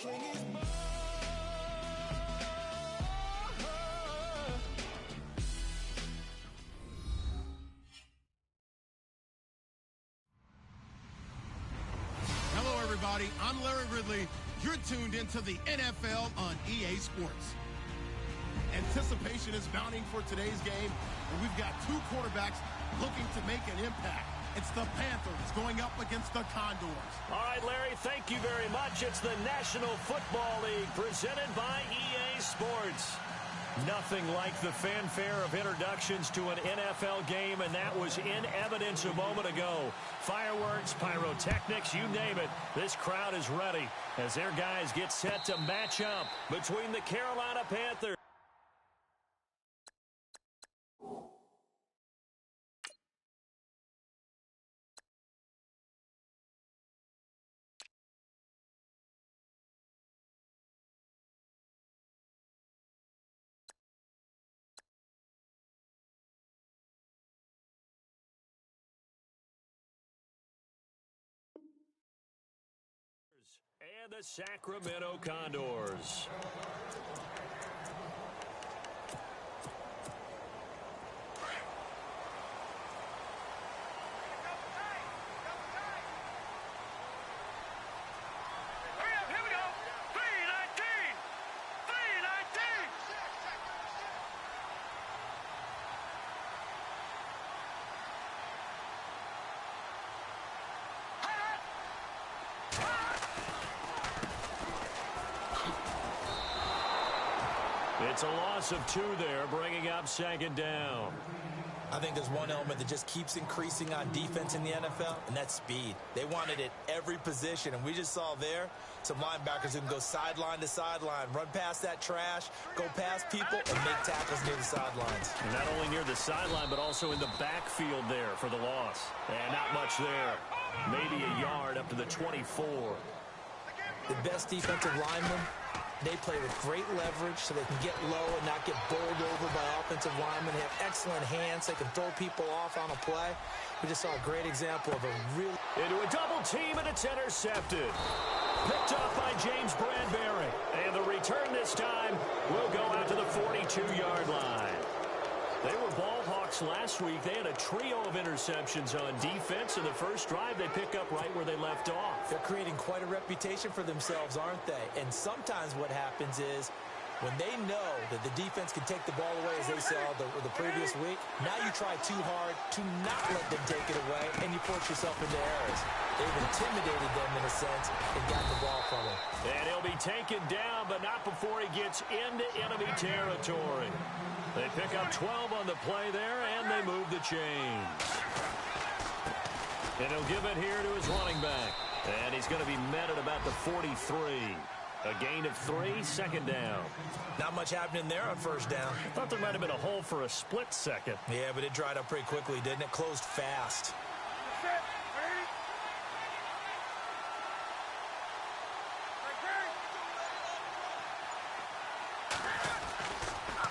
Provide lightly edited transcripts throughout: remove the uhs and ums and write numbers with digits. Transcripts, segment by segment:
Hello, everybody. I'm Larry Ridley. You're tuned into the NFL on EA Sports. Anticipation is mounting for today's game, and we've got two quarterbacks looking to make an impact. It's the Panthers going up against the Condors. All right, Larry, thank you very much. It's the National Football League presented by EA Sports. Nothing like the fanfare of introductions to an NFL game, and that was in evidence a moment ago. Fireworks, pyrotechnics, you name it. This crowd is ready as their guys get set to match up between the Carolina Panthers. And the Sacramento Condors. It's a loss of 2 there, bringing up second down. I think there's one element that just keeps increasing on defense in the NFL, and that's speed. They want it at every position, and we just saw there some linebackers who can go sideline to sideline, run past that trash, go past people, and make tackles near the sidelines. And not only near the sideline, but also in the backfield there for the loss. And not much there. Maybe a yard up to the 24. The best defensive linemen, they play with great leverage so they can get low and not get bowled over by offensive linemen. They have excellent hands. They can throw people off on a play. We just saw a great example of a real... Into a double team, and it's intercepted. Picked off by James Bradbury. And the return this time will go out to the 42-yard line. They were ball hawks last week. They had a trio of interceptions on defense. In the first drive, they pick up right where they left off. They're creating quite a reputation for themselves, aren't they? And sometimes what happens is when they know that the defense can take the ball away, as they saw the previous week, now you try too hard to not let them take it away, and you force yourself into errors. They've intimidated them in a sense and gotten the ball from him. And he'll be taken down, but not before he gets into enemy territory. They pick up 12 on the play there, and they move the chains. And he'll give it here to his running back. And he's going to be met at about the 43. A gain of 3, second down. Not much happening there on first down. I thought there might have been a hole for a split second. Yeah, but it dried up pretty quickly, didn't it? Closed fast.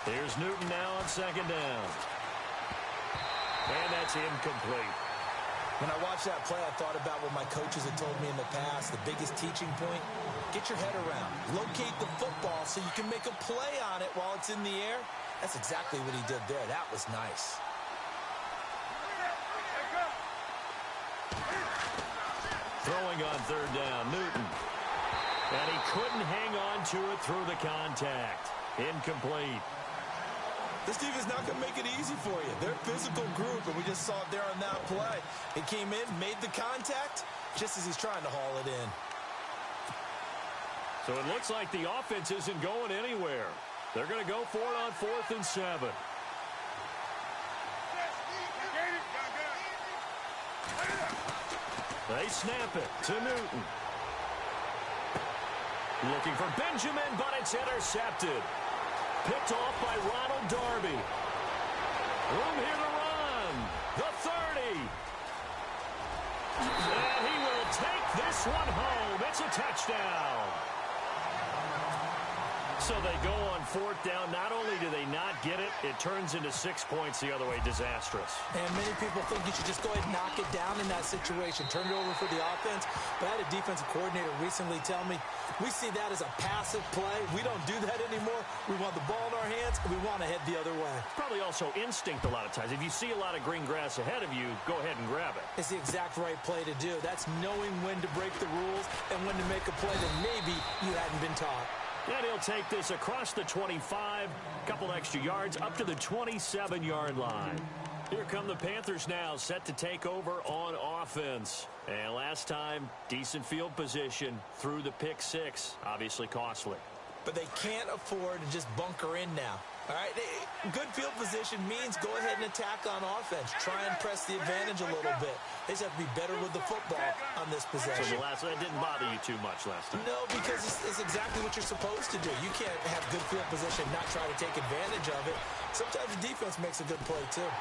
Here's Newton now on second down. And that's incomplete. When I watched that play, I thought about what my coaches had told me in the past. The biggest teaching point, get your head around. Locate the football so you can make a play on it while it's in the air. That's exactly what he did there. That was nice. Throwing on third down, Newton. And he couldn't hang on to it through the contact. Incomplete. This team is not going to make it easy for you. They're a physical group, and we just saw it there on that play. He came in, made the contact, just as he's trying to haul it in. So it looks like the offense isn't going anywhere. They're going to go for it on 4th and 7. They snap it to Newton. Looking for Benjamin, but it's intercepted. Picked off by Ronald Darby. Room here to run. The 30. And he will take this one home. It's a touchdown. So they go on fourth down. Not only do they not get it, it turns into 6 points the other way. Disastrous. And many people think you should just go ahead and knock it down in that situation. Turn it over for the offense. But I had a defensive coordinator recently tell me, we see that as a passive play. We don't do that anymore. We want the ball in our hands, and we want to head the other way. Probably also instinct a lot of times. If you see a lot of green grass ahead of you, go ahead and grab it. It's the exact right play to do. That's knowing when to break the rules and when to make a play that maybe you hadn't been taught. And he'll take this across the 25, couple extra yards, up to the 27-yard line. Here come the Panthers now, set to take over on offense. And last time, decent field position through the pick six. Obviously costly. But they can't afford to just bunker in now. All right, good field position means go ahead and attack on offense. Try and press the advantage a little bit. They just have to be better with the football on this possession. So that didn't bother you too much last time? No, because it's exactly what you're supposed to do. You can't have good field position, not try to take advantage of it. Sometimes the defense makes a good play, too.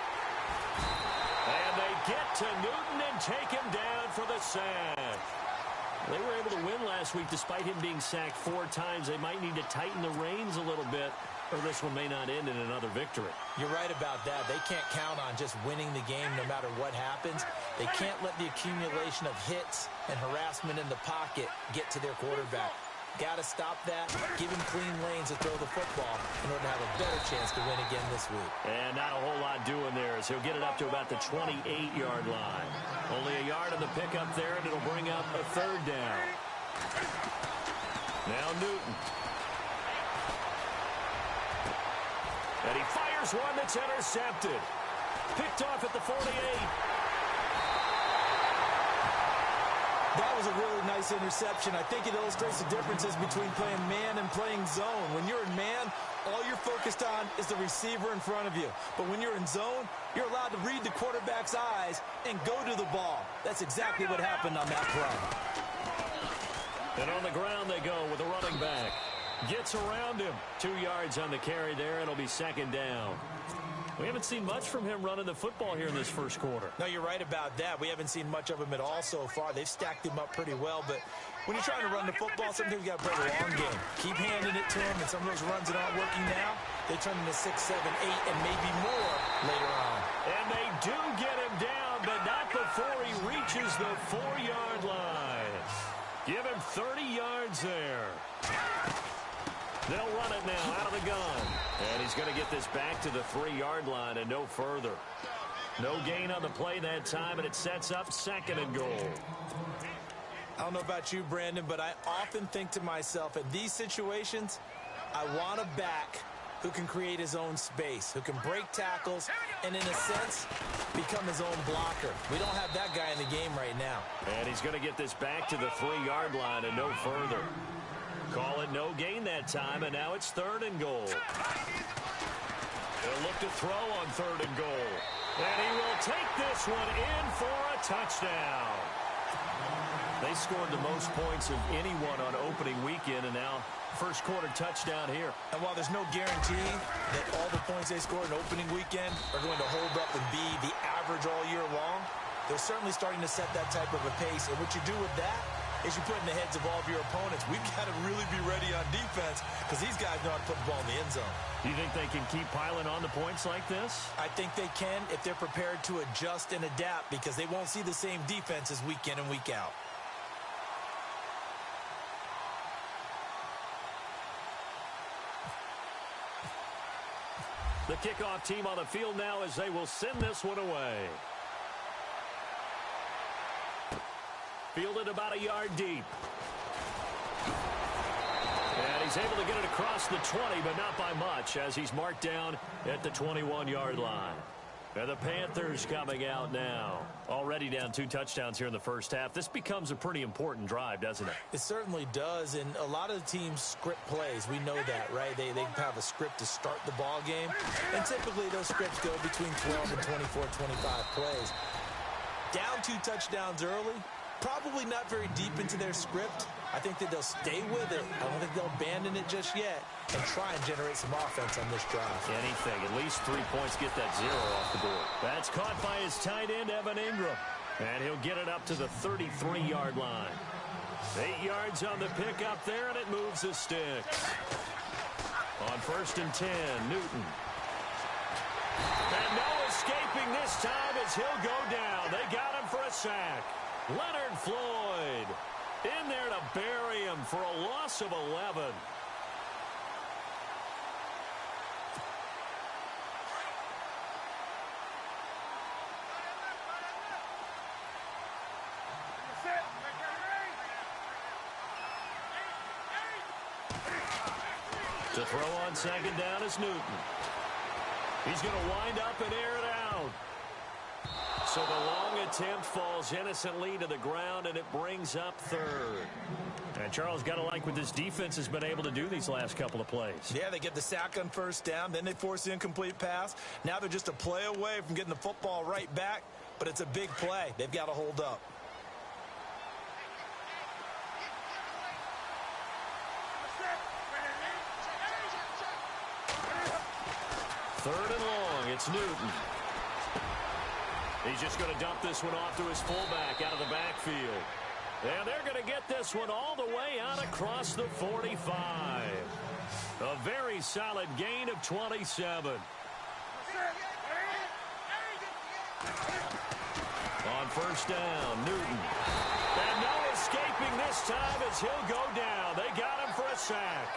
And they get to Newton and take him down for the sack. They were able to win last week despite him being sacked 4 times. They might need to tighten the reins a little bit, or this one may not end in another victory. You're right about that. They can't count on just winning the game no matter what happens. They can't let the accumulation of hits and harassment in the pocket get to their quarterback. Got to stop that. Give him clean lanes to throw the football in order to have a better chance to win again this week. And not a whole lot doing there as he'll get it up to about the 28-yard line. Only a yard on the pickup there, and it'll bring up a 3rd down. Now Newton. And he fires one that's intercepted. Picked off at the 48. That was a really nice interception. I think it illustrates the differences between playing man and playing zone. When you're in man, all you're focused on is the receiver in front of you. But when you're in zone, you're allowed to read the quarterback's eyes and go to the ball. That's exactly what happened on that play. And on the ground they go with a running back. Gets around him. 2 yards on the carry there. It'll be 2nd down. We haven't seen much from him running the football here in this first quarter. No, you're right about that. We haven't seen much of him at all so far. They've stacked him up pretty well, but when you're trying to run the football, sometimes you got to play the long game. Keep handing it to him, and some of those runs that aren't working now, they turn into 6, 7, 8, and maybe more later on. And they do get him down, but not before he reaches the 4-yard line. Give him 30 yards there. They'll run it now out of the gun. And he's going to get this back to the 3-yard line and no further. No gain on the play that time, and it sets up 2nd and goal. I don't know about you, Brandon, but I often think to myself, in these situations, I want a back who can create his own space, who can break tackles, and in a sense, become his own blocker. We don't have that guy in the game right now. And he's going to get this back to the 3-yard line and no further. Call it no gain that time, and now it's 3rd and goal. He'll look to throw on 3rd and goal. And he will take this one in for a touchdown. They scored the most points of anyone on opening weekend, and now first quarter touchdown here. And while there's no guarantee that all the points they scored in opening weekend are going to hold up and be the average all year long, they're certainly starting to set that type of a pace. And what you do with that is you put in the heads of all of your opponents, we've got to really be ready on defense because these guys know how to put the ball in the end zone. Do you think they can keep piling on the points like this? I think they can if they're prepared to adjust and adapt because they won't see the same defenses week in and week out. The kickoff team on the field now as they will send this one away. Fielded about a yard deep. And he's able to get it across the 20, but not by much as he's marked down at the 21-yard line. And the Panthers coming out now. Already down 2 touchdowns here in the first half. This becomes a pretty important drive, doesn't it? It certainly does, and a lot of the teams script plays. We know that, right? They have a script to start the ball game, and typically those scripts go between 12 and 24, 25 plays. Down 2 touchdowns early, probably not very deep into their script. I think that they'll stay with it. I don't think they'll abandon it just yet and try and generate some offense on this drive. Anything. At least 3 points. Get that 0 off the board. That's caught by his tight end, Evan Ingram. And he'll get it up to the 33-yard line. 8 yards on the pickup there, and it moves the sticks. On 1st and 10, Newton. And no escaping this time as he'll go down. They got him for a sack. Leonard Floyd in there to bury him for a loss of 11. To throw on 2nd down is Newton. He's going to wind up and air it out. So the long attempt falls innocently to the ground, and it brings up 3rd. And Charles, got to like what this defense has been able to do these last couple of plays. Yeah, they get the sack on 1st down, then they force the incomplete pass. Now they're just a play away from getting the football right back, but it's a big play. They've got to hold up. 3rd and long. It's Newton. He's just going to dump this one off to his fullback out of the backfield. And they're going to get this one all the way out across the 45. A very solid gain of 27. On 1st down, Newton. And no escaping this time as he'll go down. They got him for a sack.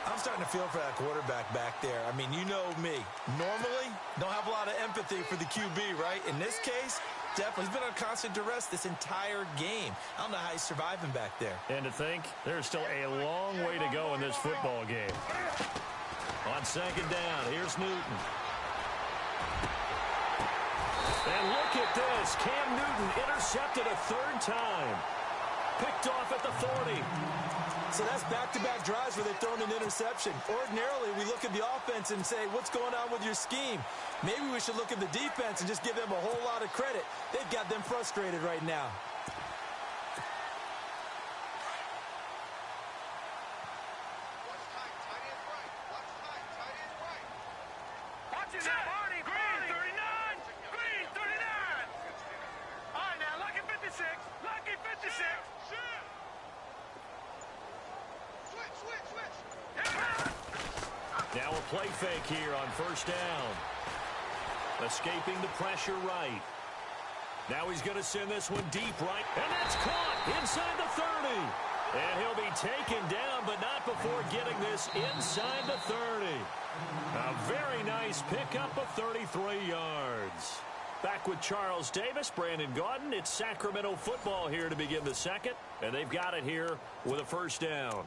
I'm starting to feel for that quarterback back there. I mean, you know me. Normally, don't have a lot of empathy for the QB, right? In this case, definitely. He's been on constant duress this entire game. I don't know how he's surviving back there. And to think, there's still a long way to go in this football game. On 2nd down, here's Newton. And look at this. Cam Newton intercepted a 3rd time. Picked off at the 40. So that's back-to-back drives where they've thrown an interception. Ordinarily, we look at the offense and say, what's going on with your scheme? Maybe we should look at the defense and just give them a whole lot of credit. They've got them frustrated right now. Now a play fake here on 1st down. Escaping the pressure right. Now he's going to send this one deep right. And that's caught inside the 30. And he'll be taken down, but not before getting this inside the 30. A very nice pickup of 33 yards. Back with Charles Davis, Brandon Gaudin. It's Sacramento football here to begin the 2nd. And they've got it here with a 1st down.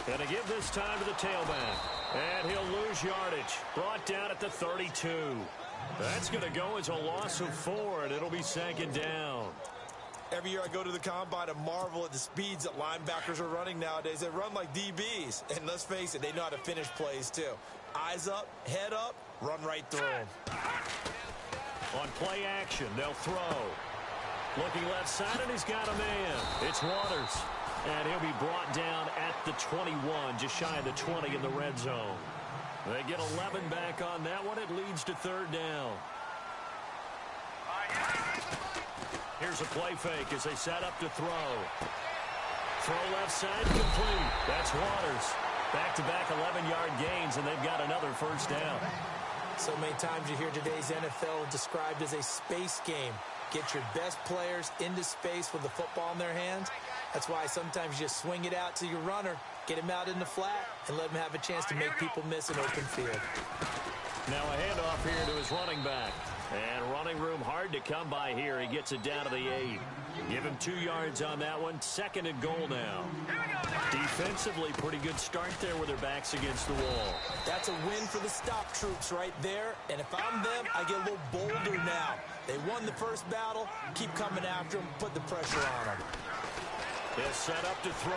And to give this time to the tailback. And he'll lose yardage. Brought down at the 32. That's going to go as a loss of 4, and it'll be 2nd down. Every year I go to the combine and marvel at the speeds that linebackers are running nowadays. They run like DBs. And let's face it, they know how to finish plays too. Eyes up, head up, run right through them. On play action, they'll throw. Looking left side, and he's got a man. It's Waters. And he'll be brought down at the 21, just shy of the 20 in the red zone. They get 11 back on that one. It leads to 3rd down. Here's a play fake as they set up to throw. Throw left side, complete. That's Waters. Back-to-back 11-yard gains, and they've got another 1st down. So many times you hear today's NFL described as a space game. Get your best players into space with the football in their hands. That's why sometimes you just swing it out to your runner, get him out in the flat, and let him have a chance to make people miss an open field. Now a handoff here to his running back. And running room hard to come by here. He gets it down to the 8. Give him 2 yards on that one. 2nd and goal now. Defensively, pretty good start there with their backs against the wall. That's a win for the stop troops right there. And if I'm them, I get a little bolder now. They won the first battle. Keep coming after them. Put the pressure on them. They'll set up to throw.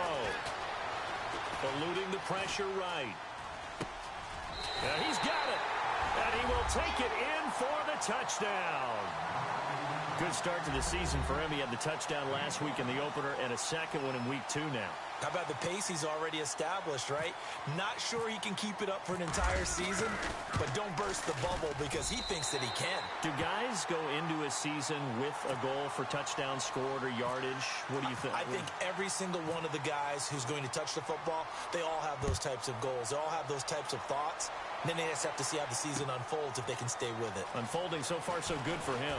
Eluding the pressure right. And he's got it. And he will take it in for the touchdown. Good start to the season for him. He had the touchdown last week in the opener and a second one in week 2 now. How about the pace he's already established, right? Not sure he can keep it up for an entire season, but don't burst the bubble because he thinks that he can. Do guys go into a season with a goal for touchdowns scored or yardage? What do you think? I think every single one of the guys who's going to touch the football, they all have those types of goals. They all have those types of thoughts. And then they just have to see how the season unfolds if they can stay with it. Unfolding so far so good for him.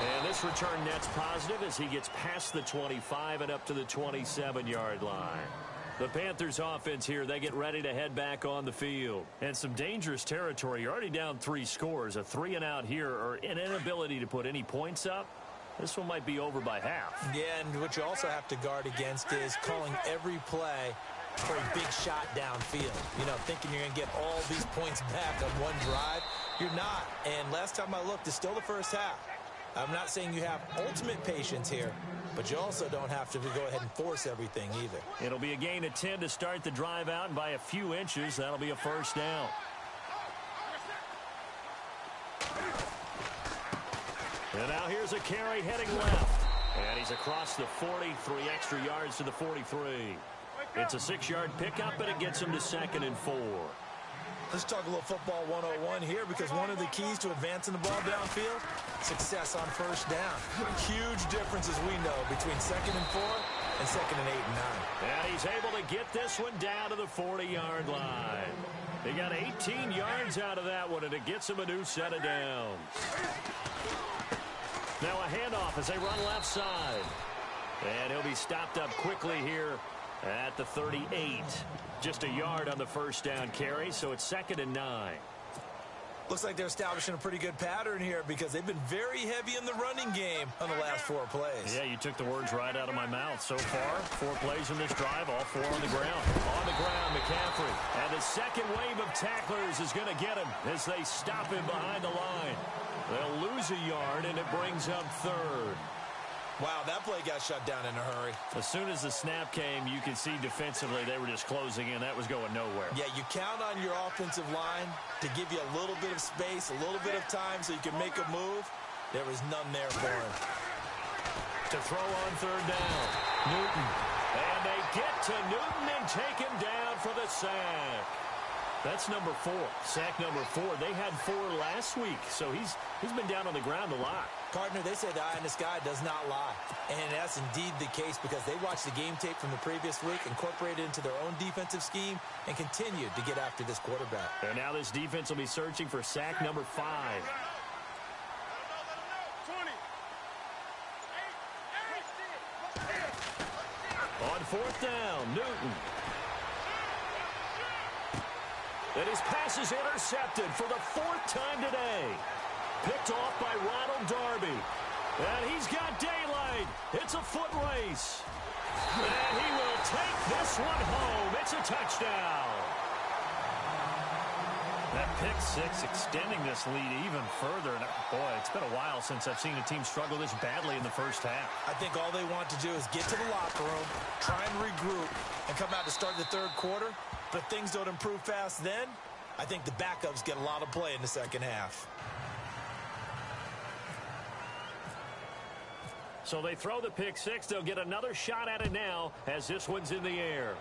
And this return net's positive as he gets past the 25 and up to the 27-yard line. The Panthers offense here, they get ready to head back on the field. And some dangerous territory. You're already down 3 scores. A 3-and-out here or an inability to put any points up. This one might be over by half. Yeah, and what you also have to guard against is calling every play for a big shot downfield. You know, thinking you're going to get all these points back on one drive. You're not. And last time I looked, it's still the first half. I'm not saying you have ultimate patience here, but you also don't have to go ahead and force everything either. It'll be a gain of 10 to start the drive out, and by a few inches, that'll be a first down. And now here's a carry heading left. And he's across the 40, 3 extra yards to the 43. It's a 6-yard pickup, and it gets him to 2nd and 4. Let's talk a little football 101 here, because one of the keys to advancing the ball downfield, success on first down. Huge difference, as we know, between 2nd and 4 and 2nd and 8 and 9. And he's able to get this one down to the 40-yard line. They got 18 yards out of that one, and it gets him a new set of downs. Now a handoff as they run left side. And he'll be stopped up quickly here at the 38. Just a yard on the first down carry, so it's 2nd and 9. Looks like they're establishing a pretty good pattern here because they've been very heavy in the running game on the last 4 plays. Yeah, you took the words right out of my mouth. So far, 4 plays in this drive, all 4 on the ground. On the ground, McCaffrey. And the second wave of tacklers is going to get him as they stop him behind the line. They'll lose a yard, and it brings up 3rd. Wow, that play got shut down in a hurry. As soon as the snap came, you can see defensively they were just closing in. That was going nowhere. Yeah, you count on your offensive line to give you a little bit of space, a little bit of time so you can make a move. There was none there for him. To throw on 3rd down, Newton. And they get to Newton and take him down for the sack. That's number 4. Sack number 4. They had 4 last week, so he's been down on the ground a lot. Partner, they say the eye in the sky does not lie. And that's indeed the case because they watched the game tape from the previous week, incorporated it into their own defensive scheme, and continued to get after this quarterback. And now this defense will be searching for sack number 5. On 4th down, Newton. And his pass is intercepted for the 4th time today. Picked off by Ronald Darby. And he's got daylight. It's a foot race. And he will take this one home. It's a touchdown. That pick 6 extending this lead even further. And boy, it's been a while since I've seen a team struggle this badly in the first half. I think all they want to do is get to the locker room, try and regroup, and come out to start the 3rd quarter. But if things don't improve fast then, I think the backups get a lot of play in the second half. So they throw the pick 6. They'll get another shot at it now as this one's in the air.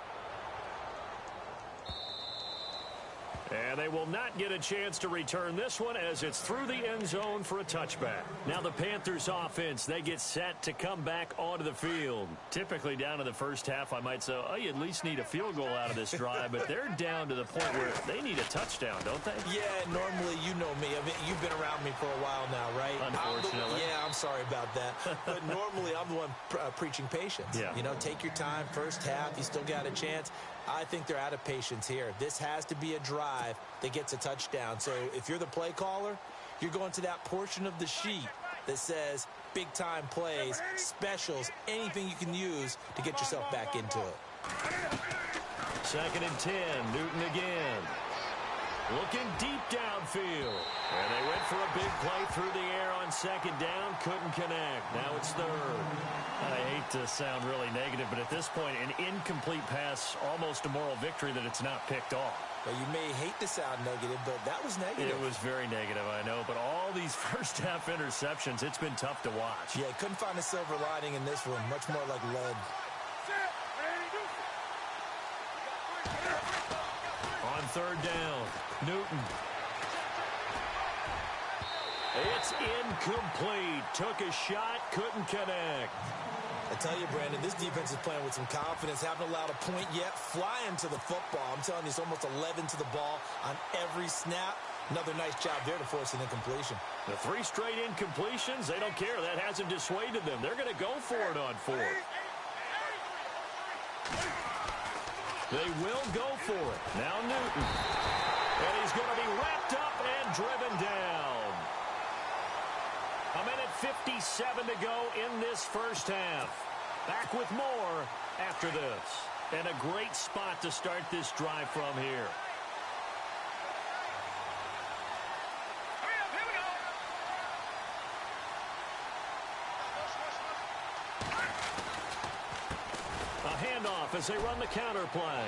And they will not get a chance to return this one as it's through the end zone for a touchback. Now the Panthers offense, they get set to come back onto the field. Typically down to the first half, I might say, oh, you at least need a field goal out of this drive, but they're down to the point where they need a touchdown, don't they? Yeah, normally you know me. I mean, you've been around me for a while now, right? Unfortunately. I'm sorry about that. But normally I'm the one preaching patience. Yeah. You know, take your time, first half, you still got a chance. I think they're out of patience here. This has to be a drive that gets a touchdown. So if you're the play caller, you're going to that portion of the sheet that says big-time plays, specials, anything you can use to get yourself back into it. 2nd and 10, Newton again. Looking deep downfield. And they went for a big play through the air on 2nd down. Couldn't connect. Now it's 3rd. I hate to sound really negative, but at this point, an incomplete pass, almost a moral victory that it's not picked off. Well, you may hate to sound negative, but that was negative. It was very negative, I know. But all these first-half interceptions, it's been tough to watch. Yeah, couldn't find a silver lining in this one. Much more like lead. On third down, Newton. It's incomplete. Took a shot, couldn't connect. I tell you, Brandon, this defense is playing with some confidence. Haven't allowed a point yet. Flying to the football. I'm telling you, it's almost 11 to the ball on every snap. Another nice job there to force an incompletion. The 3 straight incompletions, they don't care. That hasn't dissuaded them. They're going to go for it on 4th. They will go for it. Now Newton. And he's going to be wrapped up and driven down. A minute 57 to go in this first half. Back with more after this. And a great spot to start this drive from here. A handoff as they run the counter play.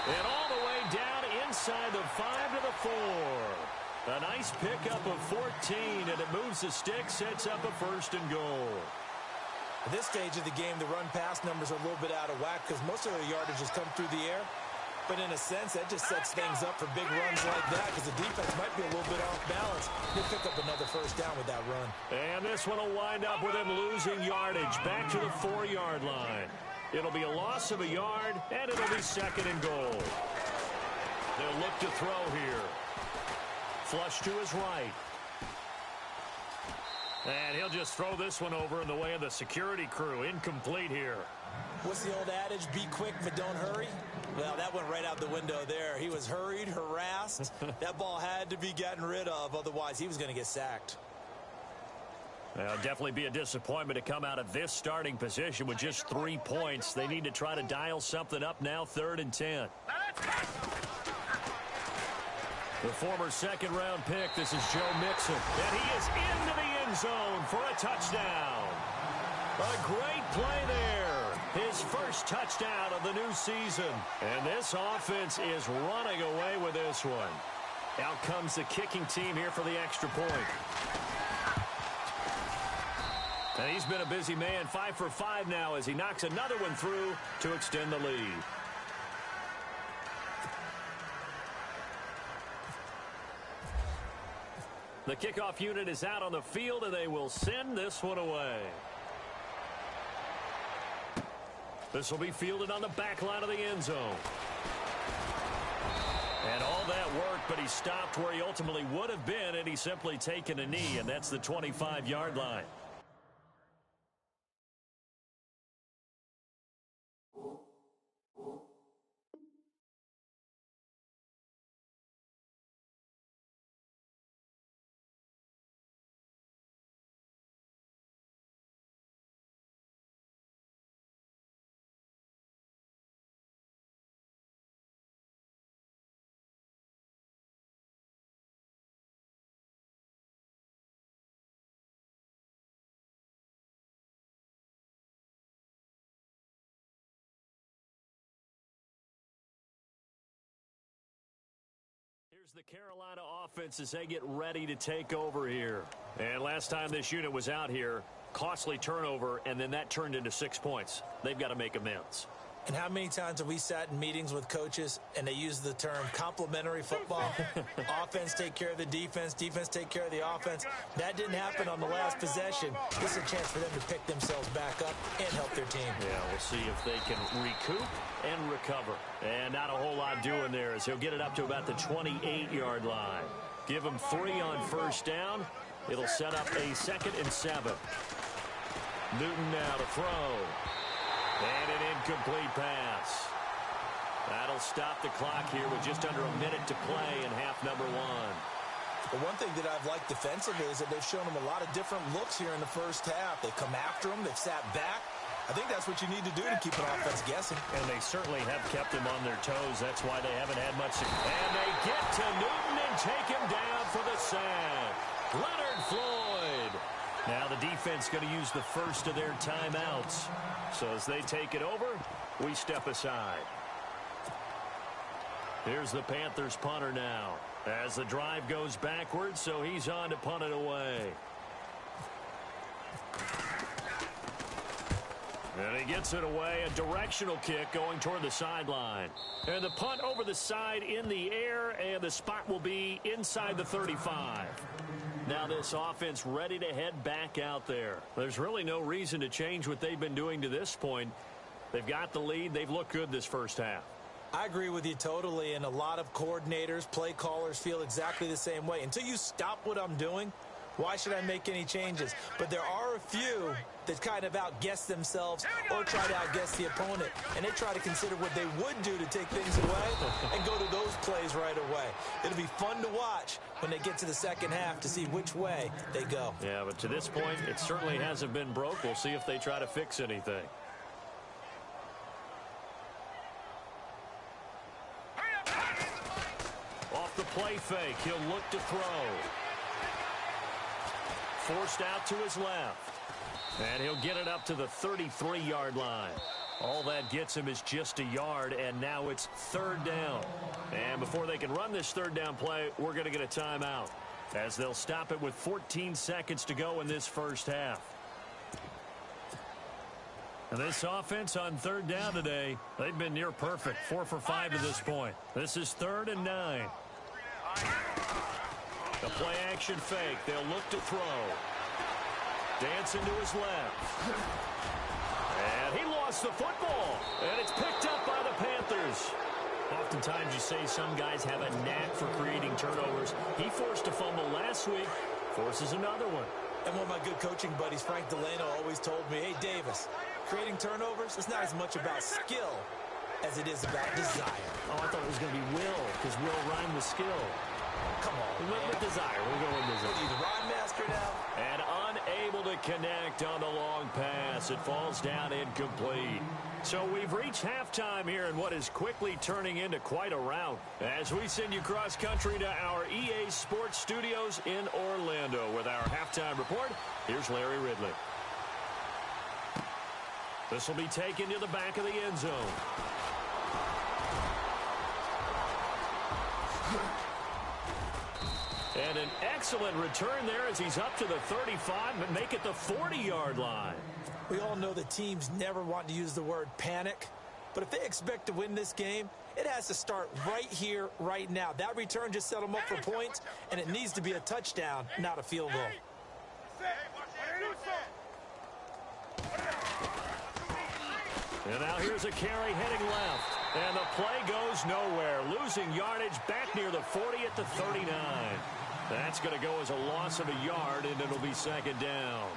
And all the way down inside the 5 to the 4. A nice pickup of 14, and it moves the stick, sets up a 1st and goal. At this stage of the game, the run-pass numbers are a little bit out of whack because most of their yardage has come through the air. But in a sense, that just sets things up for big runs like that because the defense might be a little bit off balance. He'll pick up another 1st down with that run. And this one will wind up with them losing yardage back to the 4-yard line. It'll be a loss of a yard, and it'll be 2nd and goal. They'll look to throw here. Flush to his right. And he'll just throw this one over in the way of the security crew. Incomplete here. What's the old adage? Be quick, but don't hurry? Well, that went right out the window there. He was hurried, harassed. That ball had to be gotten rid of. Otherwise, he was going to get sacked. Well, definitely be a disappointment to come out of this starting position with just 3 points. They need to try to dial something up now, 3rd and 10. The former 2nd-round pick, this is Joe Mixon. And he is into the end zone for a touchdown. A great play there. His first touchdown of the new season. And this offense is running away with this one. Out comes the kicking team here for the extra point. And he's been a busy man, 5 for 5 now as he knocks another one through to extend the lead. The kickoff unit is out on the field, and they will send this one away. This will be fielded on the back line of the end zone. And all that work, but he stopped where he ultimately would have been, and he's simply taken a knee, and that's the 25-yard line. Here's the Carolina offense as they get ready to take over here. And last time this unit was out here, costly turnover, and then that turned into 6 points. They've got to make amends. And how many times have we sat in meetings with coaches and they use the term complementary football? Offense take care of the defense, defense take care of the offense. That didn't happen on the last possession. This is a chance for them to pick themselves back up and help their team. Yeah, we'll see if they can recoup and recover. And not a whole lot doing there as he'll get it up to about the 28-yard line. Give him 3 on first down. It'll set up a 2nd and 7. Newton now to throw. And an incomplete pass. That'll stop the clock here with just under a minute to play in half number 1. The one thing that I've liked defensively is that they've shown them a lot of different looks here in the first half. They've come after them. They've sat back. I think that's what you need to do to keep an offense guessing. And they certainly have kept them on their toes. That's why they haven't had much success. And they get to Newton and take him down for the sack. Leonard Floyd. Now the defense going to use the first of their timeouts. So as they take it over, we step aside. Here's the Panthers punter now. As the drive goes backwards, so he's on to punt it away. And he gets it away, a directional kick going toward the sideline. And the punt over the side in the air, and the spot will be inside the 35. Now this offense ready to head back out there. There's really no reason to change what they've been doing to this point. They've got the lead. They've looked good this first half. I agree with you totally, and a lot of coordinators, play callers feel exactly the same way. Until you stop what I'm doing, why should I make any changes? But there are a few that kind of outguess themselves or try to outguess the opponent, and they try to consider what they would do to take things away and go to those plays right away. It'll be fun to watch when they get to the second half to see which way they go. Yeah, but to this point, it certainly hasn't been broke. We'll see if they try to fix anything. Off the play fake, he'll look to throw. Forced out to his left. And he'll get it up to the 33-yard line. All that gets him is just a yard, and now it's third down. And before they can run this third down play, we're going to get a timeout, as they'll stop it with 14 seconds to go in this first half. And this offense on third down today, they've been near perfect, 4 for 5 to this point. This is 3rd and 9. The play action fake. They'll look to throw. Dancing to his left. And he lost the football. And it's picked up by the Panthers. Oftentimes you say some guys have a knack for creating turnovers. He forced a fumble last week. Forces another one. And one of my good coaching buddies, Frank Delano, always told me, hey, Davis, creating turnovers, it's not as much about skill as it is about desire. Oh, I thought it was going to be will, because will rhyme with skill. Come on, we went with desire. We'll go with desire. What are you, the rhyme master now? And unable to connect on the long pass. It falls down incomplete. So we've reached halftime here in what is quickly turning into quite a rout. As we send you cross country to our EA Sports Studios in Orlando with our halftime report. Here's Larry Ridley. This will be taken to the back of the end zone. And an excellent return there as he's up to the 35 and make it the 40-yard line. We all know that teams never want to use the word panic, but if they expect to win this game, it has to start right here, right now. That return just set them up for points, and it needs to be a touchdown, not a field goal. And now here's a carry heading left. And the play goes nowhere. Losing yardage back near the 40 at the 39. That's going to go as a loss of a yard, and it'll be second down.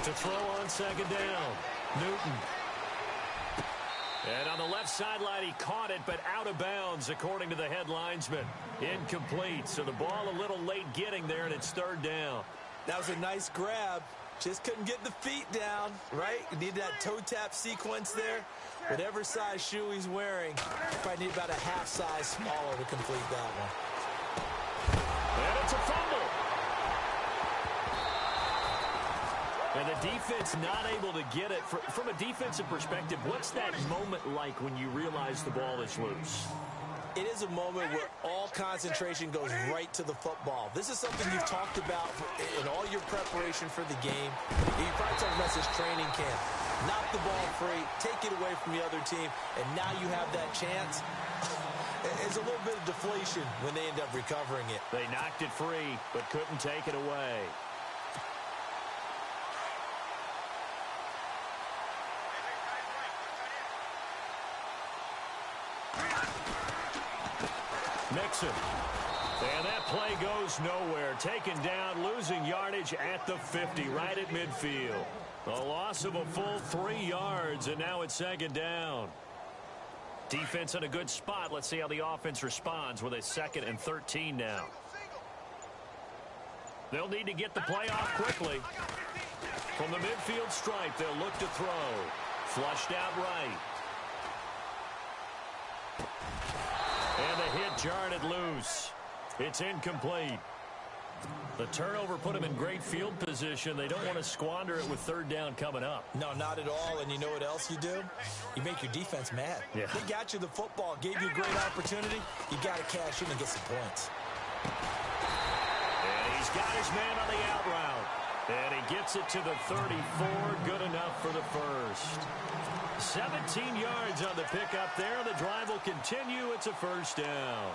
To throw on second down, Newton. And on the left sideline, he caught it, but out of bounds, according to the head linesman. Incomplete, so the ball a little late getting there, and it's third down. That was a nice grab. Just couldn't get the feet down, right? You need that toe tap sequence there. Whatever size shoe he's wearing, probably need about a half size smaller to complete that one. And it's a fumble. And the defense not able to get it. From a defensive perspective, what's that moment like when you realize the ball is loose? It is a moment where all concentration goes right to the football. This is something you've talked about in all your preparation for the game. You probably talked about this training camp. Knock the ball free, take it away from the other team, and now you have that chance. It's a little bit of deflation when they end up recovering it. They knocked it free, but couldn't take it away. Mixon. And that play goes nowhere. Taken down, losing yardage at the 50, right at midfield. A loss of a full 3 yards, and now it's second down. Defense in a good spot. Let's see how the offense responds with a 2nd and 13 now. They'll need to get the play off quickly. From the midfield stripe, they'll look to throw. Flushed out right. And the hit jarred it loose. It's incomplete. The turnover put them in great field position. They don't want to squander it with third down coming up. No, not at all. And you know what else you do? You make your defense mad. Yeah. They got you the football, gave you a great opportunity. You got to cash in and get some points. And he's got his man on the out route. And he gets it to the 34. Good enough for the first. 17 yards on the pickup there. The drive will continue. It's a first down.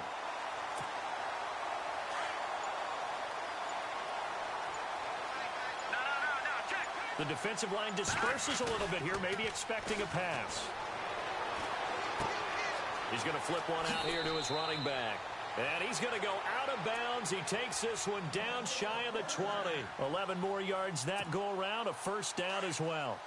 The defensive line disperses a little bit here, maybe expecting a pass. He's going to flip one out here to his running back. And he's going to go out of bounds. He takes this one down shy of the 20. 11 more yards that go around, a first down as well.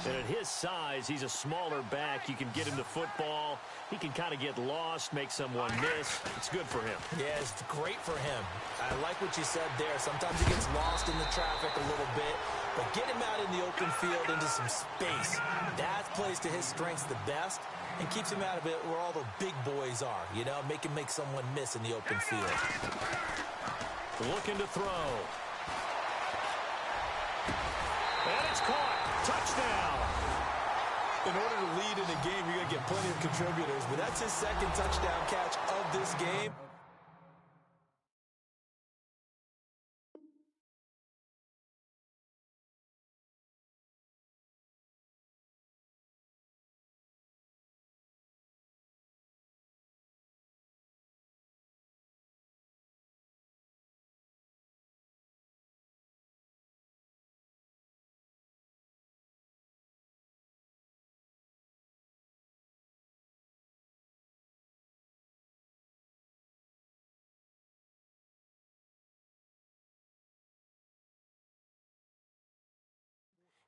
And at his size, he's a smaller back. You can get him the football. He can kind of get lost, make someone miss. It's good for him. Yeah, it's great for him. I like what you said there. Sometimes he gets lost in the traffic a little bit. But get him out in the open field into some space. That plays to his strengths the best and keeps him out of it where all the big boys are. You know, make him make someone miss in the open field. Looking to throw. And it's caught. Touchdown. In order to lead in a game, you're going to get plenty of contributors. But that's his second touchdown catch of this game.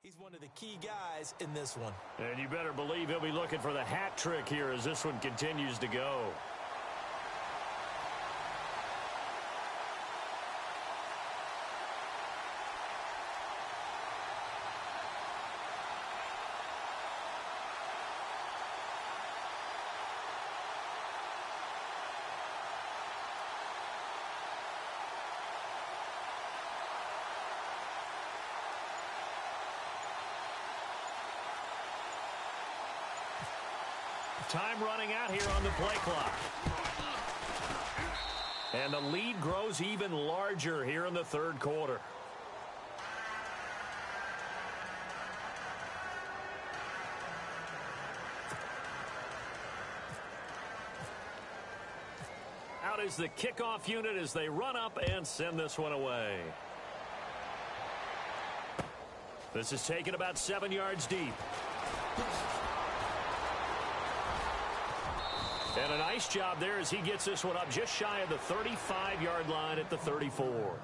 He's one of the key guys in this one. And you better believe he'll be looking for the hat trick here as this one continues to go. Time running out here on the play clock. And the lead grows even larger here in the third quarter. Out is the kickoff unit as they run up and send this one away. This is taken about 7 yards deep. And a nice job there as he gets this one up just shy of the 35-yard line at the 34.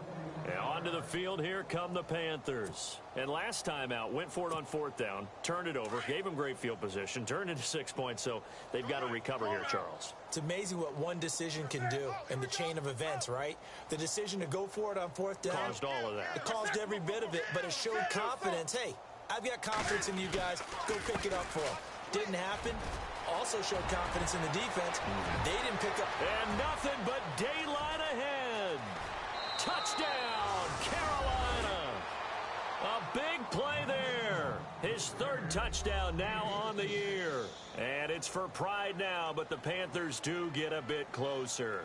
And onto the field here come the Panthers. And last time out, went for it on fourth down, turned it over, gave him great field position, turned into 6 points, so they've got to recover here, Charles. It's amazing what one decision can do in the chain of events, right? The decision to go for it on fourth down. Caused all of that. It caused every bit of it, but it showed confidence. Hey, I've got confidence in you guys. Go pick it up for them. Didn't happen. Also showed confidence in the defense. They didn't pick up. And nothing but daylight ahead. Touchdown, Carolina. A big play there. His third touchdown now on the year. And it's for pride now, but the Panthers do get a bit closer.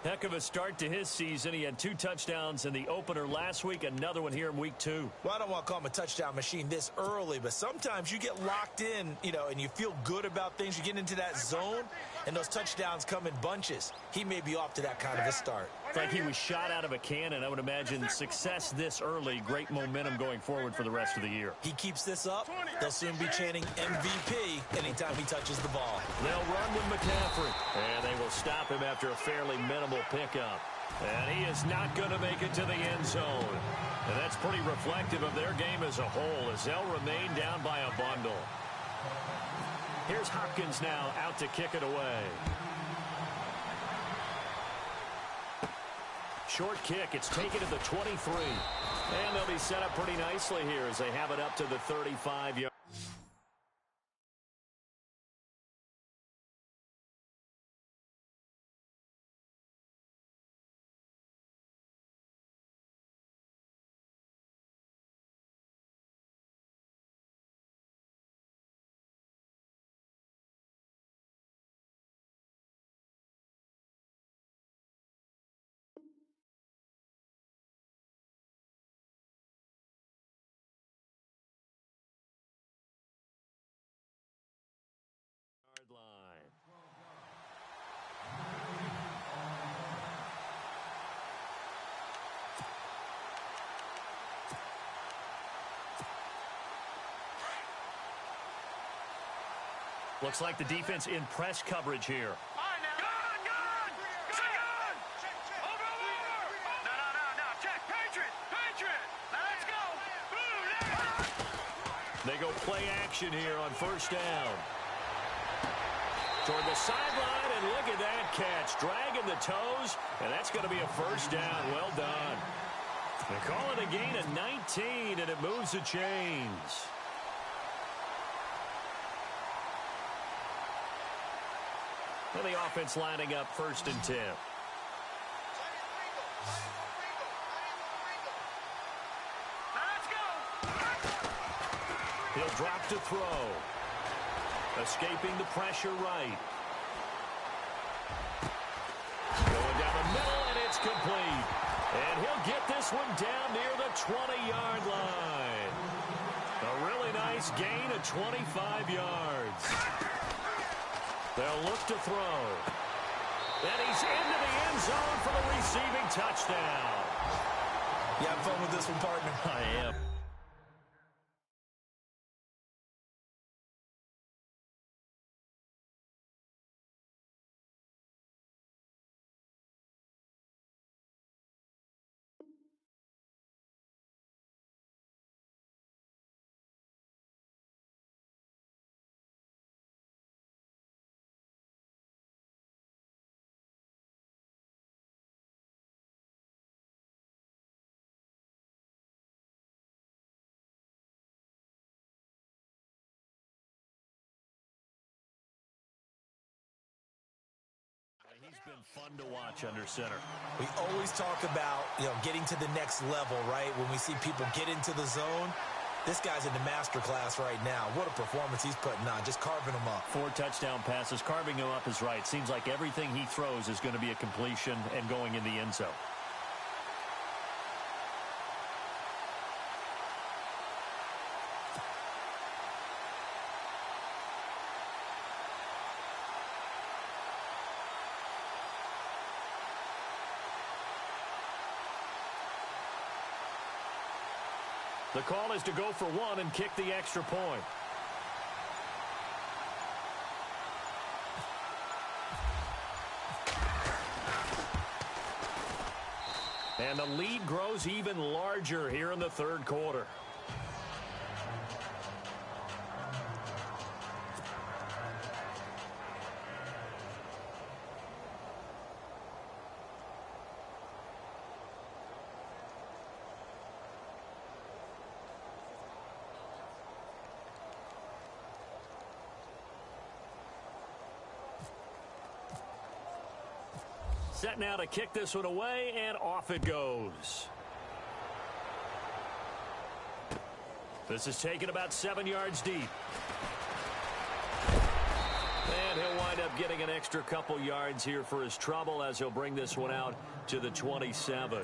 Heck of a start to his season. He had 2 touchdowns in the opener last week, another one here in week 2. Well, I don't want to call him a touchdown machine this early, but sometimes you get locked in, you know, and you feel good about things. You get into that zone, and those touchdowns come in bunches. He may be off to that kind of a start. It's like he was shot out of a cannon. I would imagine success this early, great momentum going forward for the rest of the year. He keeps this up, they'll soon be chanting MVP anytime he touches the ball. They'll run with McCaffrey, and they will stop him after a fairly minimal pickup. And he is not going to make it to the end zone. And that's pretty reflective of their game as a whole, as they'll remain down by a bundle. Here's Hopkins now out to kick it away. Short kick. It's taken to the 23. And they'll be set up pretty nicely here as they have it up to the 35-yard. Looks like the defense in press coverage here. They go play action here on first down. Toward the sideline, and look at that catch. Dragging the toes, and that's going to be a first down. Well done. They call it a gain of 19, and it moves the chains. And the offense lining up 1st and 10. He'll drop to throw. Escaping the pressure right. Going down the middle, and it's complete. And he'll get this one down near the 20-yard line. A really nice gain of 25 yards. They'll look to throw. And he's into the end zone for the receiving touchdown. You have fun with this one, partner? I am. He's been fun to watch under center. We always talk about, getting to the next level, right? When we see people get into the zone, this guy's in the master class right now. What a performance he's putting on, just carving them up. 4 touchdown passes, carving him up is right. Seems like everything he throws is going to be a completion and going in the end zone. The call is to go for 1 and kick the extra point. And the lead grows even larger here in the 3rd quarter. Set now to kick this one away, and off it goes. This is taken about 7 yards deep. And he'll wind up getting an extra couple yards here for his trouble as he'll bring this one out to the 27.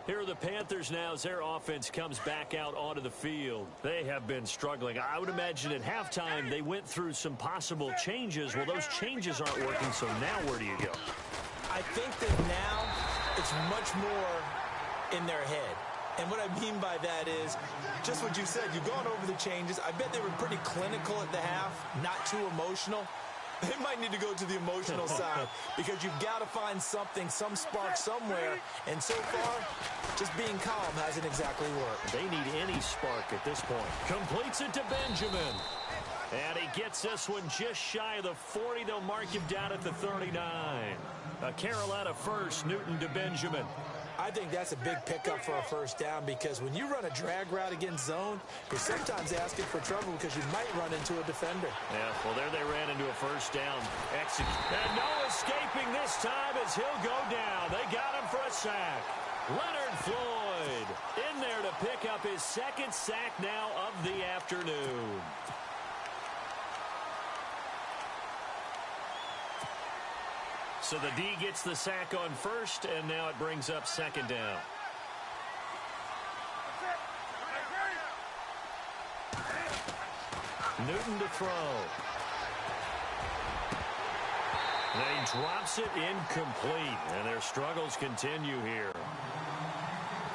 Here are the Panthers now as their offense comes back out onto the field. They have been struggling. I would imagine at halftime they went through some possible changes. Well, those changes aren't working, so now where do you go? I think that now it's much more in their head. And what I mean by that is just what you said. You've gone over the changes. I bet they were pretty clinical at the half, not too emotional. They might need to go to the emotional side because you've got to find something, some spark somewhere. And so far, just being calm hasn't exactly worked. They need any spark at this point. Completes it to Benjamin. And he gets this one just shy of the 40. They'll mark him down at the 39. A Carolina first, Newton to Benjamin. I think that's a big pickup for a first down because when you run a drag route against zone, you're sometimes asking for trouble because you might run into a defender. Yeah, well, there they ran into a first down. And no escaping this time as he'll go down. They got him for a sack. Leonard Floyd in there to pick up his 2nd sack now of the afternoon. So the D gets the sack on first, and now it brings up 2nd down. Newton to throw. And he drops it incomplete, and their struggles continue here.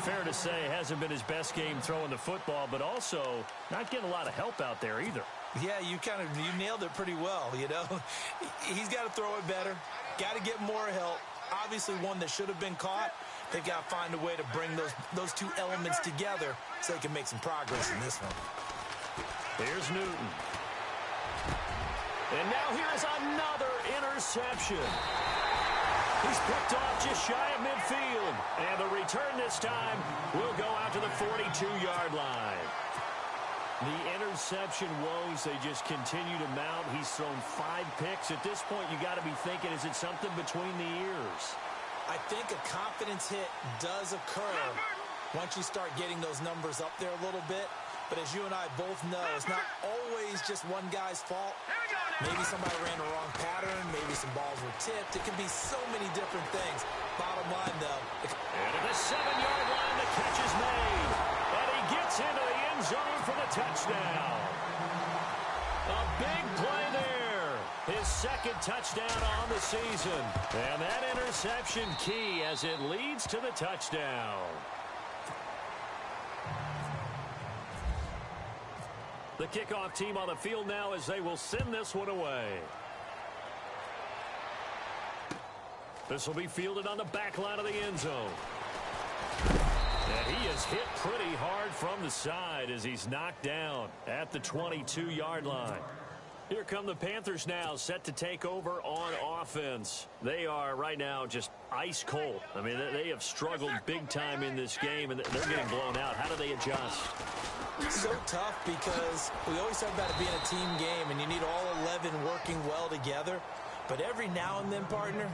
Fair to say, hasn't been his best game throwing the football, but also not getting a lot of help out there either. Yeah, you nailed it pretty well, you know. He's got to throw it better, got to get more help. Obviously one that should have been caught. They've got to find a way to bring those two elements together so they can make some progress in this one. Here's Newton. And now here's another interception. He's picked off just shy of midfield. And the return this time will go out to the 42-yard line. The interception woes, they just continue to mount. He's thrown 5 picks. At this point, you got to be thinking, is it something between the ears? I think a confidence hit does occur once you start getting those numbers up there a little bit. But as you and I both know, it's not always just one guy's fault. Maybe somebody ran the wrong pattern. Maybe some balls were tipped. It can be so many different things. Bottom line, though. And at the 7-yard line, the catch is made. And he gets into the end zone for the touchdown. A big play there. His second touchdown on the season. And that interception key as it leads to the touchdown. The kickoff team on the field now as they will send this one away. This will be fielded on the back line of the end zone. And he is hit pretty hard from the side as he's knocked down at the 22-yard line. Here come the Panthers now, set to take over on offense. They are right now just ice cold. I mean, they have struggled big time in this game, and they're getting blown out. How do they adjust? So tough because we always talk about it being a team game, and you need all 11 working well together. But every now and then, partner,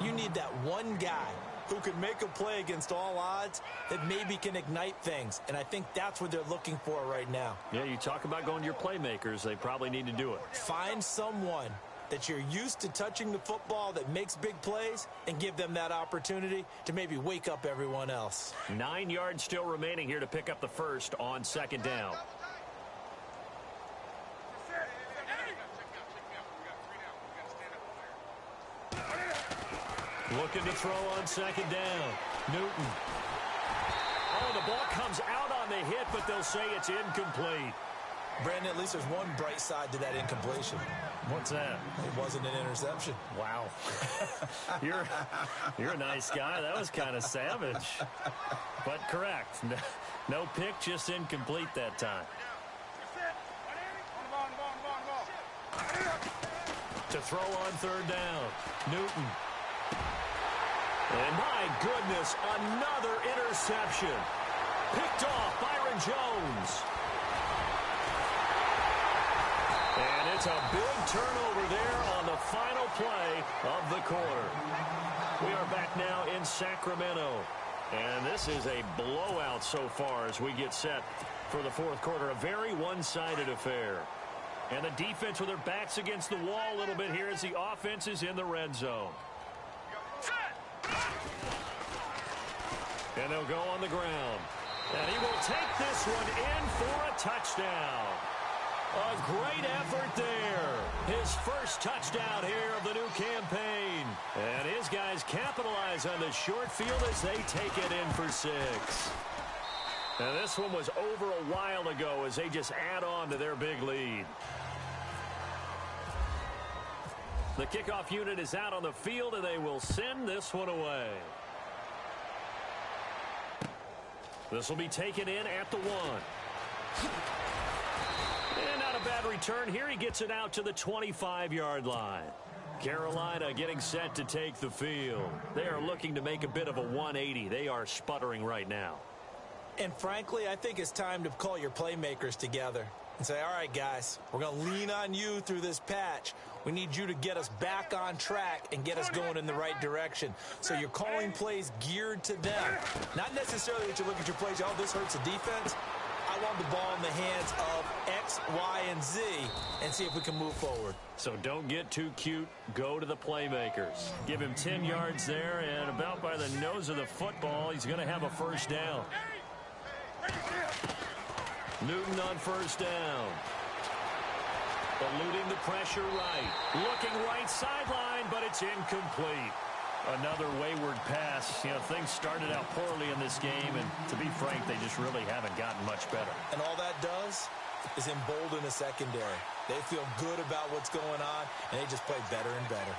you need that one guy who can make a play against all odds that maybe can ignite things. And I think that's what they're looking for right now. Yeah, you talk about going to your playmakers. They probably need to do it. Find someone that you're used to touching the football that makes big plays and give them that opportunity to maybe wake up everyone else. 9 yards still remaining here to pick up the first on second down. Looking to throw on second down. Newton. Oh, the ball comes out on the hit, but they'll say it's incomplete. Brandon, at least there's one bright side to that incompletion. What's that? It wasn't an interception. Wow. You're a nice guy. That was kind of savage. But correct. No pick, just incomplete that time. To throw on third down. Newton. And my goodness, another interception. Picked off Byron Jones. And it's a big turnover there on the final play of the quarter. We are back now in Sacramento. And this is a blowout so far as we get set for the fourth quarter. A very one-sided affair. And the defense with their backs against the wall a little bit here as the offense is in the red zone. And they'll go on the ground. And he will take this one in for a touchdown. A great effort there. His first touchdown here of the new campaign. And his guys capitalize on the short field as they take it in for 6. And this one was over a while ago as they just add on to their big lead. The kickoff unit is out on the field, and they will send this one away. This will be taken in at the 1. And not a bad return here. He gets it out to the 25-yard line. Carolina getting set to take the field. They are looking to make a bit of a 180. They are sputtering right now. And frankly, I think it's time to call your playmakers together and say, all right, guys, we're going to lean on you through this patch. We need you to get us back on track and get us going in the right direction. So you're calling plays geared to them. Not necessarily that you look at your plays, oh, this hurts the defense. I want the ball in the hands of X, Y, and Z and see if we can move forward. So don't get too cute. Go to the playmakers. Give him 10 yards there, and about by the nose of the football, he's going to have a first down. Newton on first down. Eluding the pressure right. Looking right sideline, but it's incomplete. Another wayward pass. You know, things started out poorly in this game, and to be frank, they just really haven't gotten much better. And all that does, is embolden the secondary. They feel good about what's going on, and they just play better and better.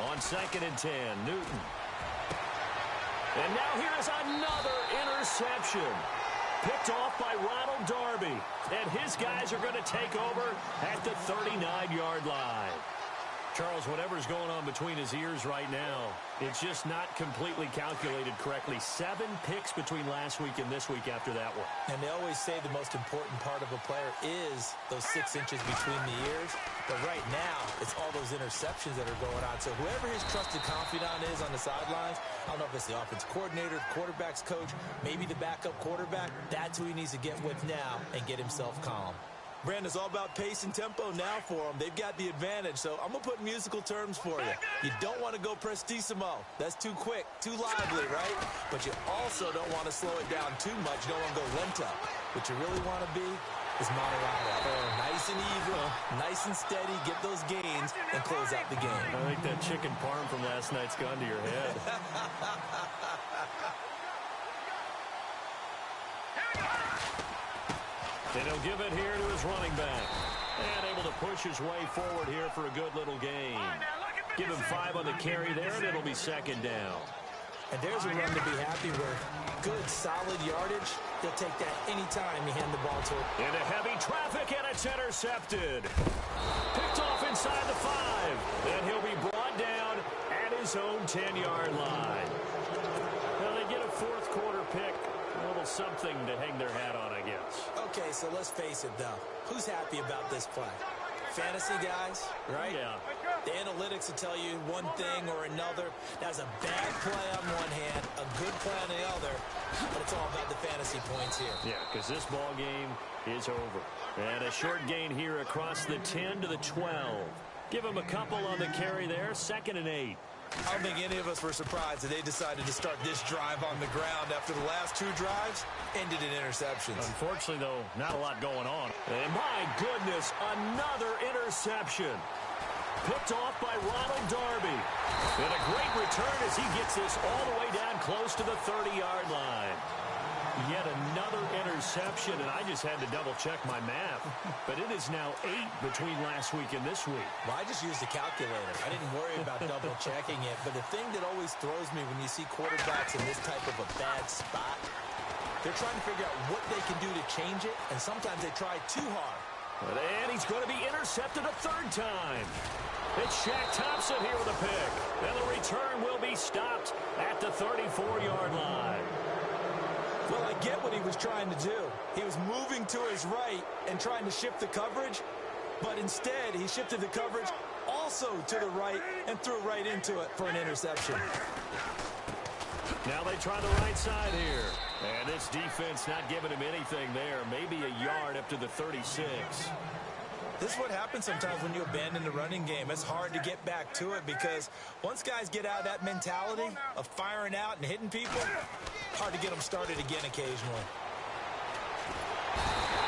On 2nd and 10, Newton. And now here is another interception. Picked off by Ronald Darby. And his guys are going to take over at the 39-yard line. Charles, whatever's going on between his ears right now, it's just not completely calculated correctly. 7 picks between last week and this week after that one. And they always say the most important part of a player is those 6 inches between the ears. But right now, it's all those interceptions that are going on. So whoever his trusted confidant is on the sidelines, I don't know if it's the offense coordinator, the quarterback's coach, maybe the backup quarterback, that's who he needs to get with now and get himself calm. Brandon, it's all about pace and tempo now for them. They've got the advantage, so I'm going to put musical terms for you. You don't want to go prestissimo. That's too quick, too lively, right? But you also don't want to slow it down too much. You don't want to go lento. What you really want to be is moderado. Nice and even, nice and steady, get those gains, and close out the game. I think that chicken parm from last night's gone to your head. And he'll give it here to his running back. And able to push his way forward here for a good little gain. Give him 5 on the carry there, and it'll be 2nd down. And there's a run to be happy with. Good, solid yardage. They'll take that anytime you hand the ball to him. Into heavy traffic, and it's intercepted. Picked off inside the 5. And he'll be brought down at his own 10-yard line. Now they get a 4th quarter pick. A little something to hang their hat on, I guess. Okay, so let's face it, though. Who's happy about this play? Fantasy guys, right? Yeah. The analytics will tell you one thing or another. That's a bad play on one hand, a good play on the other, but it's all about the fantasy points here. Yeah, because this ball game is over. And a short gain here across the 10 to the 12. Give him a couple on the carry there, 2nd and 8. I don't think any of us were surprised that they decided to start this drive on the ground after the last 2 drives ended in interceptions. Unfortunately, though, not a lot going on. And my goodness, another interception. Picked off by Ronald Darby. And a great return as he gets this all the way down close to the 30-yard line. Yet another interception, and I just had to double-check my math. But it is now 8 between last week and this week. Well, I just used a calculator. I didn't worry about double-checking it. But the thing that always throws me when you see quarterbacks in this type of a bad spot, they're trying to figure out what they can do to change it, and sometimes they try too hard. And he's going to be intercepted a 3rd time. It's Shaq Thompson here with a pick. And the return will be stopped at the 34-yard line. Well, I get what he was trying to do. He was moving to his right and trying to shift the coverage, but instead he shifted the coverage also to the right and threw right into it for an interception. Now they try the right side here. And this defense not giving him anything there. Maybe a yard up to the 36. This is what happens sometimes when you abandon the running game. It's hard to get back to it because once guys get out of that mentality of firing out and hitting people, hard to get them started again occasionally.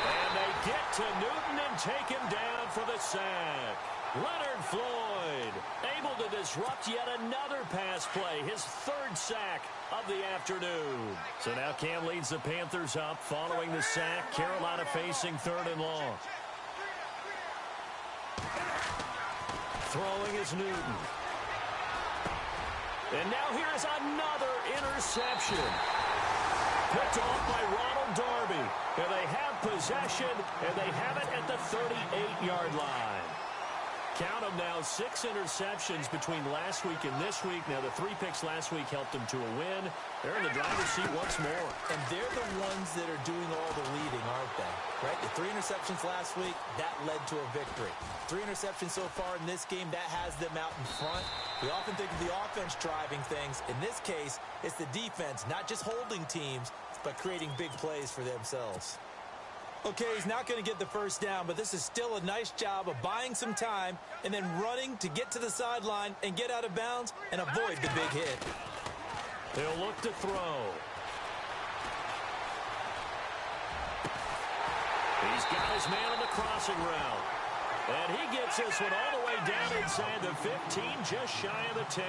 And they get to Newton and take him down for the sack. Leonard Floyd able to disrupt yet another pass play, his 3rd sack of the afternoon. So now Cam leads the Panthers up following the sack. Carolina facing 3rd and long. Throwing is Newton. And now here is another interception. Picked off by Ronald Darby. And they have possession, and they have it at the 38-yard line. Count them now, 6 interceptions between last week and this week. Now, the 3 picks last week helped them to a win. They're in the driver's seat once more. And they're the ones that are doing all the leading, aren't they? Right? The 3 interceptions last week, that led to a victory. 3 interceptions so far in this game, that has them out in front. We often think of the offense driving things. In this case, it's the defense, not just holding teams, but creating big plays for themselves. Okay, he's not going to get the first down, but this is still a nice job of buying some time and then running to get to the sideline and get out of bounds and avoid the big hit. They'll look to throw. He's got his man on the crossing route. And he gets this one all the way down inside the 15, just shy of the 10.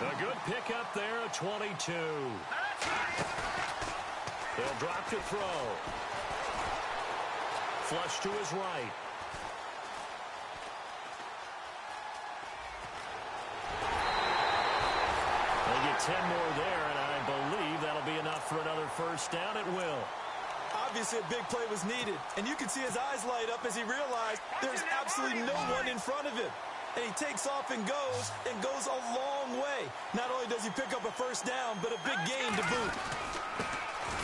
A good pickup there, a 22. They'll drop to throw. Flush to his right. They get 10 more there, and I believe that'll be enough for another first down. It will. Obviously, a big play was needed, and you can see his eyes light up as he realized there's absolutely no one in front of him. And he takes off and goes a long way. Not only does he pick up a first down, but a big gain to boot.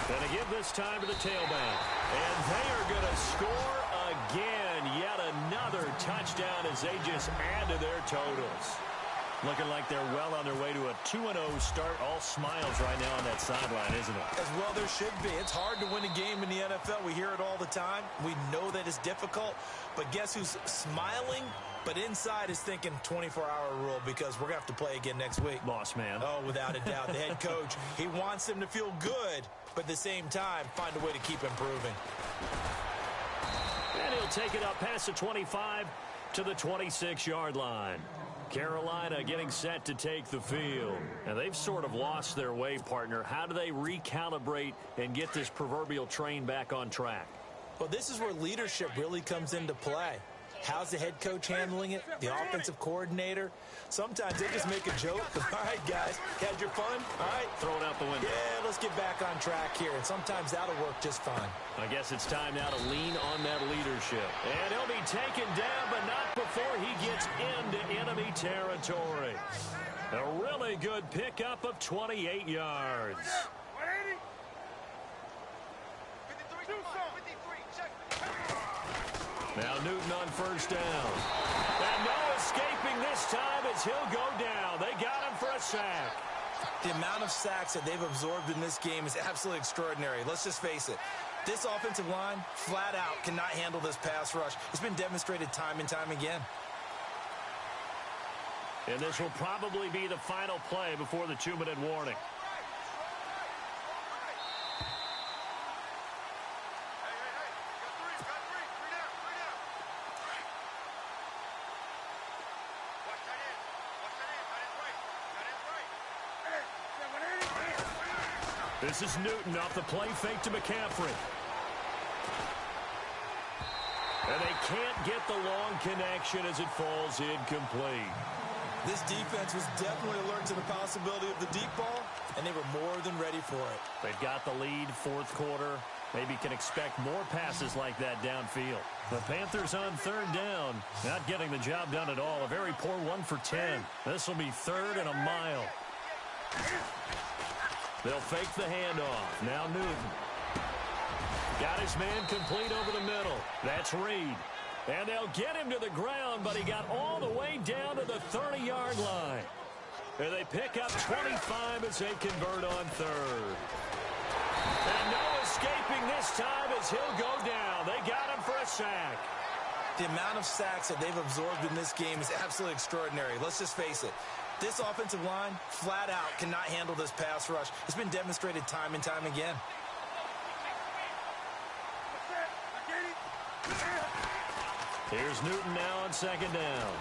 Going to give this time to the tailback. And they are going to score again. Yet another touchdown as they just add to their totals. Looking like they're well on their way to a 2-0 start. All smiles right now on that sideline, isn't it? As well there should be. It's hard to win a game in the NFL. We hear it all the time. We know that it's difficult. But guess who's smiling? But inside is thinking 24-hour rule because we're going to have to play again next week. Boss man. Oh, without a doubt. The head coach, he wants them to feel good, but at the same time, find a way to keep improving. And he'll take it up past the 25 to the 26-yard line. Carolina getting set to take the field. And they've sort of lost their way, partner. How do they recalibrate and get this proverbial train back on track? Well, this is where leadership really comes into play. How's the head coach handling it? The offensive coordinator? Sometimes they just make a joke. All right, guys, had your fun? All right. Throw it out the window. Yeah, let's get back on track here. And sometimes that'll work just fine. I guess it's time now to lean on that leadership. And he'll be taken down, but not before he gets into enemy territory. A really good pickup of 28 yards. Now Newton on first down. And no escaping this time as he'll go down. They got him for a sack. The amount of sacks that they've absorbed in this game is absolutely extraordinary. Let's just face it. This offensive line, flat out, cannot handle this pass rush. It's been demonstrated time and time again. And this will probably be the final play before the 2-minute warning. This is Newton off the play fake to McCaffrey. And they can't get the long connection as it falls incomplete. This defense was definitely alert to the possibility of the deep ball, and they were more than ready for it. They've got the lead, fourth quarter. Maybe can expect more passes like that downfield. The Panthers on third down, not getting the job done at all. A very poor 1 for 10. This will be 3rd and a mile. They'll fake the handoff. Now Newton. Got his man complete over the middle. That's Reed. And they'll get him to the ground, but he got all the way down to the 30-yard line. And they pick up 25 as they convert on third. And no escaping this time as he'll go down. They got him for a sack. The amount of sacks that they've absorbed in this game is absolutely extraordinary. Let's just face it. This offensive line, flat out, cannot handle this pass rush. It's been demonstrated time and time again. Here's Newton now on second down.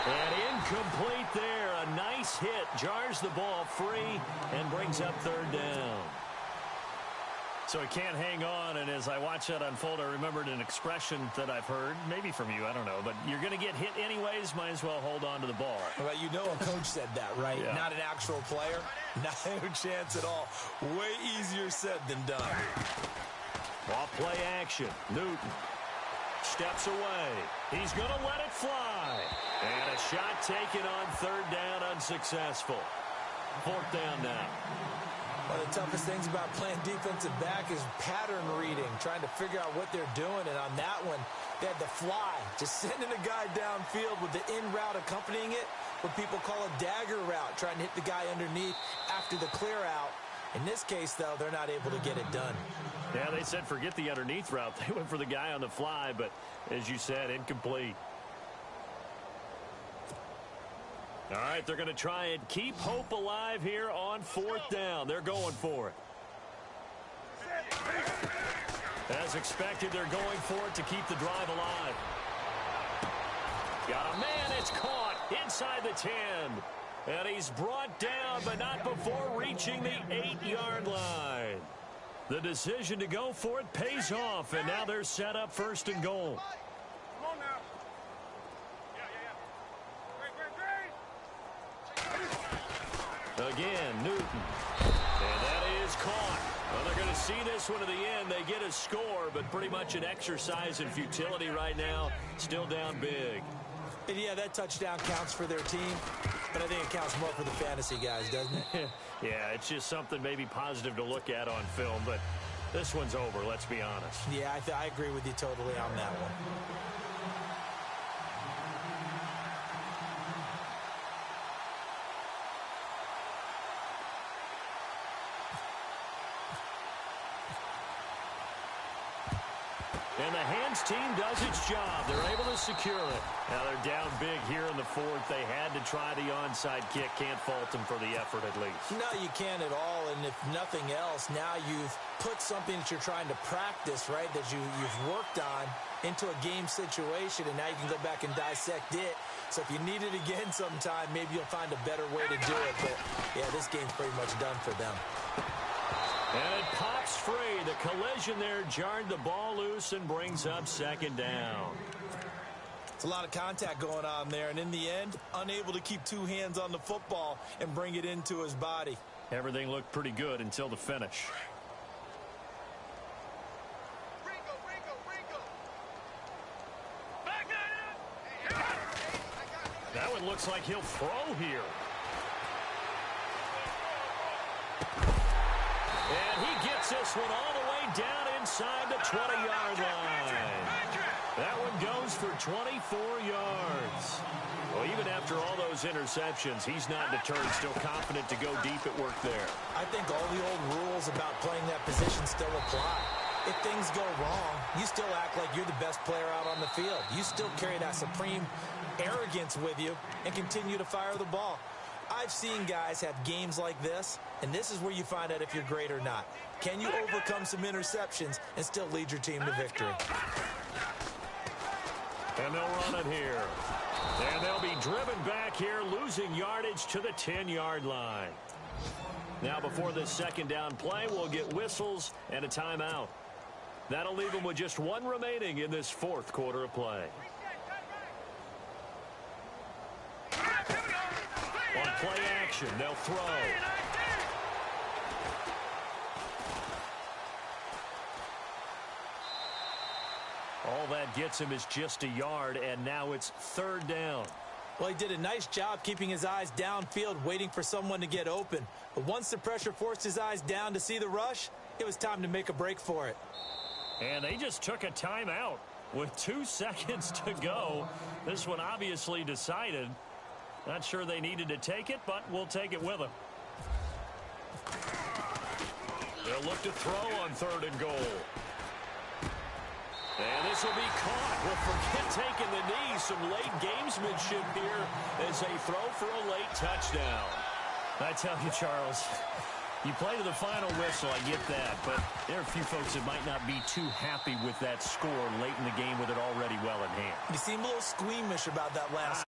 And incomplete there. A nice hit. Jars the ball free and brings up third down. So he can't hang on, and as I watch that unfold, I remembered an expression that I've heard, maybe from you, I don't know, but you're going to get hit anyways, might as well hold on to the ball. Well, you know a coach said that, right? Yeah. Not an actual player. No chance at all. Way easier said than done. Off play action. Newton steps away. He's going to let it fly. And a shot taken on third down, unsuccessful. Fourth down now. One of the toughest things about playing defensive back is pattern reading, trying to figure out what they're doing. And on that one, they had the fly, just sending a guy downfield with the in route accompanying it, what people call a dagger route, trying to hit the guy underneath after the clear out. In this case, though, they're not able to get it done. Yeah, they said forget the underneath route. They went for the guy on the fly, but as you said, incomplete. All right, they're going to try and keep hope alive here on fourth down. They're going for it. As expected, they're going for it to keep the drive alive. Got a man, it's caught inside the 10. And he's brought down, but not before reaching the 8-yard line. The decision to go for it pays off, and now they're set up 1st and goal. Come on now. Great. Again, Newton. And that is caught. Well, they're going to see this one to the end. They get a score, but pretty much an exercise in futility right now. Still down big. And yeah, that touchdown counts for their team, but I think it counts more for the fantasy guys, doesn't it? Yeah, it's just something maybe positive to look at on film, but this one's over, let's be honest. Yeah, I agree with you totally on that one. And the hands team does its job. They're able to secure it. Now they're down big here in the 4th. They had to try the onside kick. Can't fault them for the effort at least. No, you can't at all. And if nothing else, now you've put something that you're trying to practice, right, that you've worked on into a game situation, and now you can go back and dissect it. So if you need it again sometime, maybe you'll find a better way to do it. But, yeah, this game's pretty much done for them. And it pops free. The collision there jarred the ball loose and brings up 2nd down. It's a lot of contact going on there, and in the end, unable to keep 2 hands on the football and bring it into his body. Everything looked pretty good until the finish. That one looks like he'll throw here. And he gets this one all the way down inside the 20-yard line. That one goes for 24 yards. Well, even after all those interceptions, he's not deterred, still confident to go deep at work there. I think all the old rules about playing that position still apply. If things go wrong, you still act like you're the best player out on the field. You still carry that supreme arrogance with you and continue to fire the ball. I've seen guys have games like this, and this is where you find out if you're great or not. Can you overcome some interceptions and still lead your team to victory? And they'll run it here. And they'll be driven back here, losing yardage to the 10-yard line. Now, before this 2nd down play, we'll get whistles and a timeout. That'll leave them with just 1 remaining in this 4th quarter of play. On play action, they'll throw. All that gets him is just a yard, and now it's 3rd down. Well, he did a nice job keeping his eyes downfield, waiting for someone to get open. But once the pressure forced his eyes down to see the rush, it was time to make a break for it. And they just took a timeout with 2 seconds to go. This one obviously decided. Not sure they needed to take it, but we'll take it with them. They'll look to throw on 3rd and goal. And this will be caught. Well, forget taking the knee. Some late gamesmanship here as they throw for a late touchdown. I tell you, Charles, you play to the final whistle, I get that, but there are a few folks that might not be too happy with that score late in the game with it already well in hand. You seem a little squeamish about that last